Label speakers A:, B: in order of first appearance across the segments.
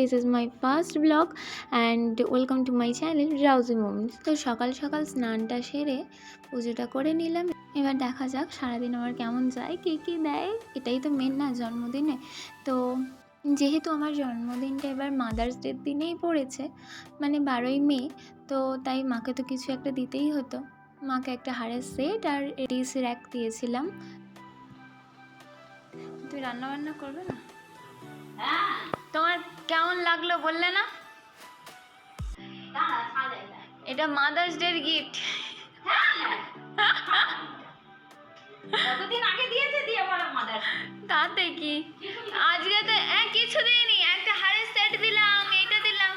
A: This is my first blog and welcome to my channel Rousey moments. তো সকাল সকাল স্নানটা সেরে পুজোটা করে নিলাম। এবার দেখা যাক সারাদিন আমার কেমন যায়, কী কী দেয়, এটাই তো মেন না জন্মদিনে। তো যেহেতু আমার জন্মদিনটা এবার মাদার্স ডের দিনেই পড়েছে, মানে 12ই মে, তো তাই মাকে তো কিছু একটা দিতেই হতো। মাকে একটা হারের সেট আর এডিস র্যাক দিয়েছিলাম। তুই রান্না বান্না করবে না? তোমার কেমন লাগলো বললে না? এটা মাদার্স ডের গিফট।
B: কতদিন আগে দিয়েছে দিয়ে বলো মাদার্স।
A: তাতে কি, আজকে তো কিছু দিইনি, একটা হারের সেট দিলাম, এটা দিলাম।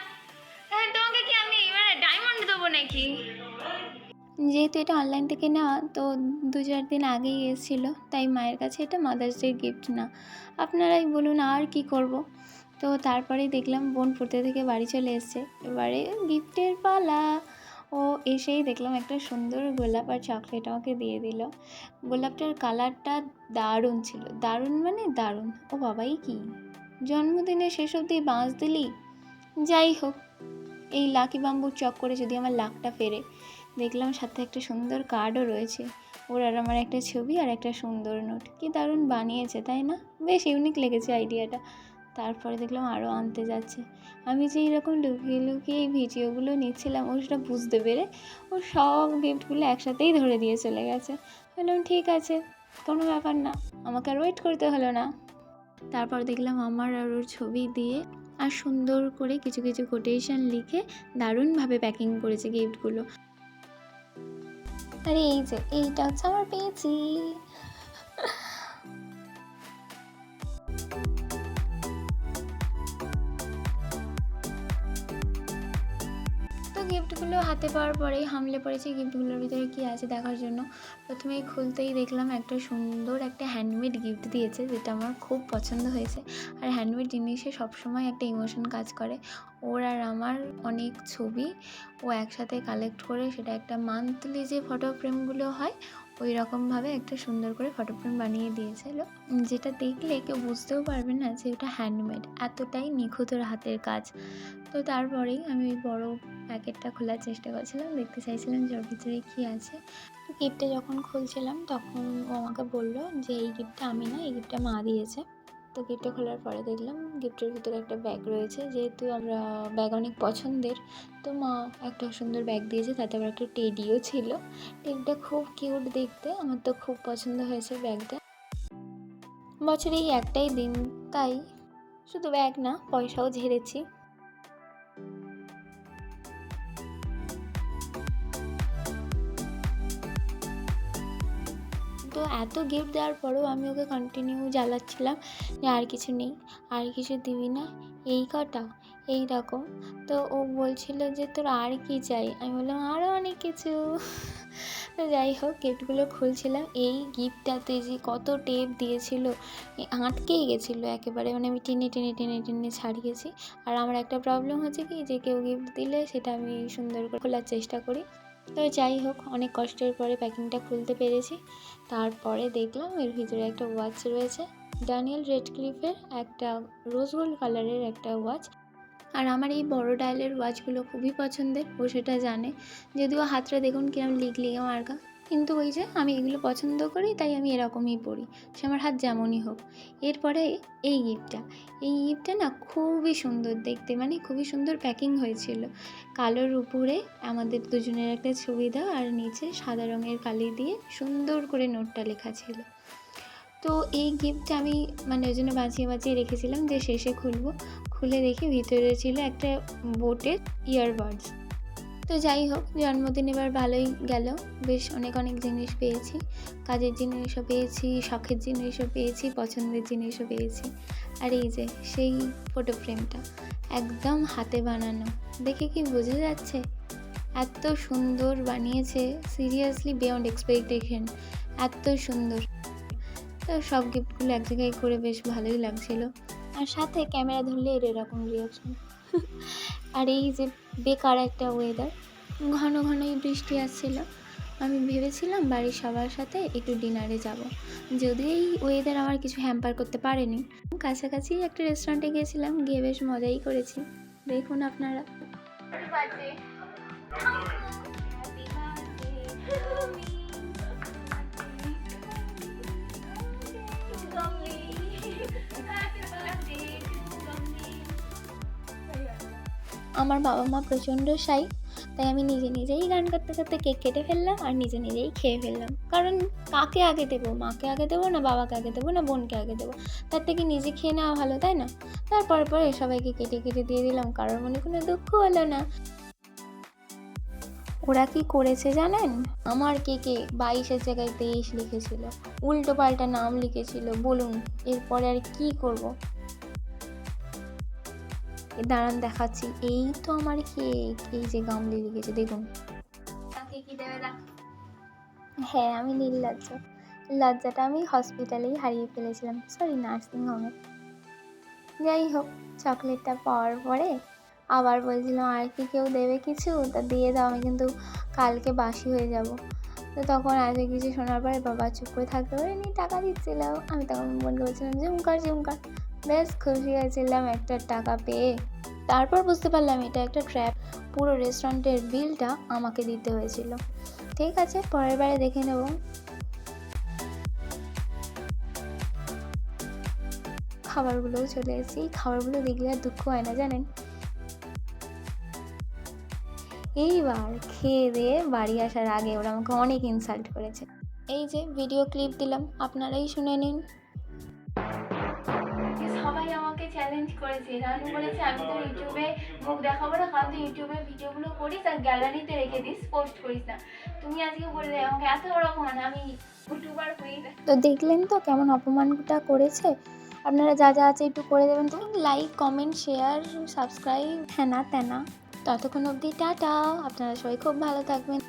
A: হ্যাঁ, তোমাকে কি আমি মানে ডায়মন্ড দেবো নাকি? যেহেতু এটা অনলাইন থেকে নেওয়া, তো 2-4 দিন আগেই এসেছিলো, তাই মায়ের কাছে এটা মাদার্স ডে গিফট না, আপনারাই বলুন আর কি করব। তো তারপরেই দেখলাম বোন পড়তে থেকে বাড়ি চলে এসছে, এবারে গিফটের পালা। ও এসেই দেখলাম একটা সুন্দর গোলাপ আর চকলেট আমাকে দিয়ে দিল। গোলাপটার কালারটা দারুণ ছিল, দারুণ মানে দারুণ। ও বাবাই কি জন্মদিনে শেষ অবধি বাঁশ দিলি। যাই হোক, এই লাকি বাম্বুর চক্করে যদি আমার লাকটা ফেরে। দেখলাম সাথে একটা সুন্দর কার্ডও রয়েছে, ওর আর আমার একটা ছবি আর একটা সুন্দর নোট। কি দারুণ বানিয়েছে তাই না? বেশ ইউনিক লেগেছে আইডিয়াটা। তারপরে দেখলাম আরও আনতে যাচ্ছে। আমি যে এরকম লুকিয়ে লুকিয়ে এই ভিডিওগুলো নিচ্ছিলাম, ও সেটা বুঝতে পেরে ও সব গিফটগুলো একসাথেই ধরে দিয়ে চলে গেছে। বললাম ঠিক আছে, কোনো ব্যাপার না, আমাকে আর ওয়েট করতে হলো না। তারপর দেখলাম আমার আর ওর ছবি দিয়ে আর সুন্দর করে কিছু কিছু কোটেশন লিখে দারুণভাবে প্যাকিং করেছে গিফটগুলো। আরে এই যে এইটা হচ্ছে আমার পেয়েছি। তো গিফটগুলো হাতে পাওয়ার পরেই হামলে পড়েছি গিফটগুলোর ভিতরে কী আছে দেখার জন্য। প্রথমেই খুলতেই দেখলাম একটা সুন্দর একটা হ্যান্ডমেড গিফট দিয়েছে, যেটা আমার খুব পছন্দ হয়েছে। আর হ্যান্ডমেড জিনিসে সবসময় একটা ইমোশন কাজ করে। ওর আর আমার অনেক ছবি ও একসাথে কালেক্ট করে সেটা একটা মান্থলি যে ফটো ফ্রেমগুলো হয় ওই রকমভাবে একটা সুন্দর করে ফটো ফ্রেম বানিয়ে দিয়েছিল, যেটা দেখলে কেউ বুঝতেও পারবে না যে ওটা হ্যান্ডমেড, এতটাই নিখুঁত ওর হাতের কাজ। তো তারপরেই আমি ওই বড় প্যাকেটটা খোলার চেষ্টা করছিলাম, দেখতে চাইছিলাম যে ওর ভিতরে কী আছে। তো গিফটটা যখন খুলছিলাম তখন ও আমাকে বললো যে এই গিফটটা আমি না, এই গিফটটা মা দিয়েছে। তো গিফটটা খোলার পরে দেখলাম গিফটের ভিতরে একটা ব্যাগ রয়েছে, যেহেতু আমরা ব্যাগ অনেক পছন্দের, তো মা একটা সুন্দর ব্যাগ দিয়েছে, তাতে আবার একটা টেডিও ছিল। টেডিটা খুব কিউট দেখতে, আমার তো খুব পছন্দ হয়েছে ব্যাগটা। বছরে এই একটাই দিন, তাই শুধু ব্যাগ না, পয়সাও ঝেড়েছি। তো এত গিফট দেওয়ার পরেও আমি ওকে কন্টিনিউ জ্বালাচ্ছিলাম যে আর কিছু নেই, আর কিছু দিবি না, এই কটা, এই রকম। তো ও বলছিল যে তোর আর কি চাই, আমি বললাম আরও অনেক কিছু। তো যাই হোক, গিফটগুলো খুলছিলাম, এই গিফটটাতে যে কত টেপ দিয়েছিল, আটকেই গেছিলো একেবারে, মানে আমি টেনে টেনে টেনে টেনে ছাড়িয়েছি। আর আমার একটা প্রবলেম হচ্ছে কি, যে কেউ গিফট দিলে সেটা আমি সুন্দর করে খোলার চেষ্টা করি। তো যাই হোক, অনেক কষ্টের পরে প্যাকিংটা খুলতে পেরেছি। তারপরে দেখলাম এর ভিতরে একটা ওয়াচ রয়েছে, ড্যানিয়েল রেডক্লিফের একটা রোজ গোল্ড কালারের একটা ওয়াচ। আর আমার এই বড় ডায়ালের ওয়াচগুলো খুবই পছন্দের, ও সেটা জানে। যদিও হাতটা দেখুন কিরম লিগলিগে মার্কা, কিন্তু ওই যে আমি এগুলো পছন্দ করি তাই আমি এরকমই পরি, সে আমার হাত যেমনই হোক। এরপরে এই গিফটটা না খুবই সুন্দর দেখতে, মানে খুবই সুন্দর প্যাকিং হয়েছিল। কালোর উপরে আমাদের দুজনের একটা ছবি দেওয়া, আর নিচে সাদা রঙের কালি দিয়ে সুন্দর করে নোটটা লেখা ছিল। তো এই গিফটটা আমি মানে ওই জন্য বাঁচিয়ে বাঁচিয়ে রেখেছিলাম যে শেষে খুলবো। খুলে দেখি ভিতরে ছিল একটা বোটের ইয়ারবাডস। তো যাই হোক, জন্মদিন এবার ভালোই গেল, বেশ অনেক অনেক জিনিস পেয়েছি, কাজের জিনিসও পেয়েছি, শখের জিনিসও পেয়েছি, পছন্দের জিনিসও পেয়েছি। আর এই যে সেই ফটো ফ্রেমটা একদম হাতে বানানো, দেখে কি বোঝা যাচ্ছে এত সুন্দর বানিয়েছে, সিরিয়াসলি বিয়ন্ড এক্সপেকটেশন, এত সুন্দর। তো সব গিফটগুলো এক জায়গায় করে বেশ ভালোই লাগছিল। আর সাথে ক্যামেরা ধরলে এরকম রিয়াকশন। আর এই যে বেকার একটা ওয়েদার, ঘন ঘনই বৃষ্টি আসছিল, আমি ভেবেছিলাম বাড়ির সবার সাথে একটু ডিনারে যাব, যদিও এই ওয়েদার আমার কিছু হ্যাম্পার করতে পারেনি। কাছাকাছি একটা রেস্টুরেন্টে গিয়েছিলাম, গিয়ে বেশ মজাই করেছি। দেখুন আপনারা। আমার বাবা মা প্রচণ্ড শাই, তাই আমি নিজে নিজেই গান করতে করতে কেক কেটে ফেললাম আর নিজে নিজেই খেয়ে ফেললাম। কারণ কাকে আগে দেবো, মাকে আগে দেবো না বাবাকে আগে দেবো না বোনকে আগে দেবো, তার থেকে নিজে খেয়ে নেওয়া ভালো, তাই না? তারপরে সবাইকে কেটে কেটে দিয়ে দিলাম, কারোর মনে কোনো দুঃখ হলো না। ওরা কি করেছে জানেন? আমার কেকে 22-এর জায়গায় 23 লিখেছিল, উল্টো পাল্টা নাম লিখেছিল। বলুন এরপরে আর কি করব? দাঁড়ান দেখাচ্ছি, এই তো আমার কেক, এই যে গামলি লিখেছে দেখুন। তাকে কি দেবে দেখ। হ্যাঁ, আমি নির্লজ্জ। লজ্জাটা আমি হসপিটালেই হারিয়ে ফেলেছিলাম, সরি নার্সিংহোমে। যাই হোক, চকলেটটা পাওয়ার পরে আবার বলছিলাম আর কি কেউ দেবে কিছু, তা দিয়ে দাও, আমি কিন্তু কালকে বাসি হয়ে যাব। তো তখন এত কিছু শোনার পরে বাবা চুপ করে থাকতে পারে নি, টাকা দিচ্ছিল। আমি তখন বোনকে বলছিলাম ঝুমকার ঝুমকার, বেশ খুশি হয়েছিলাম একটা টাকা পেয়ে। তারপর বুঝতে পারলাম এটা একটা ট্র্যাপ, পুরো রেস্টুরেন্টের বিলটা আমাকে দিতে হয়েছিল। ঠিক আছে, পরের বারে দেখে নেব। খাবারগুলোও চলে এসেছি, খাবারগুলো দেখলে আর দুঃখ হয় না জানেন। এইবার খেয়ে দিয়ে বাড়ি আসার আগে ওরা আমাকে অনেক ইনসাল্ট করেছে। এই যে ভিডিও ক্লিপ দিলাম, আপনারাই শুনে নিন। সবাই আমাকে চ্যালেঞ্জ করেছে, রানু বলেছে আমি তো ইউটিউবে মুখ দেখাবো না, কারণ তুই ইউটিউবে ভিডিওগুলো করিস আর গ্যালারিতে রেখে দিস, পোস্ট করিস না। তুমি আজকে বললে আমাকে এত বড় অপমান, আমি ইউটিউবার হই না। তো দেখলেন তো কেমন অপমানটা করেছে। আপনারা যা যা আছে একটু করে দেবেন তো, লাইক কমেন্ট শেয়ার সাবস্ক্রাইব হ্যানা ত্যানা। ততক্ষণ অবধি টাটা, আপনারা সবাই খুব ভালো থাকবেন।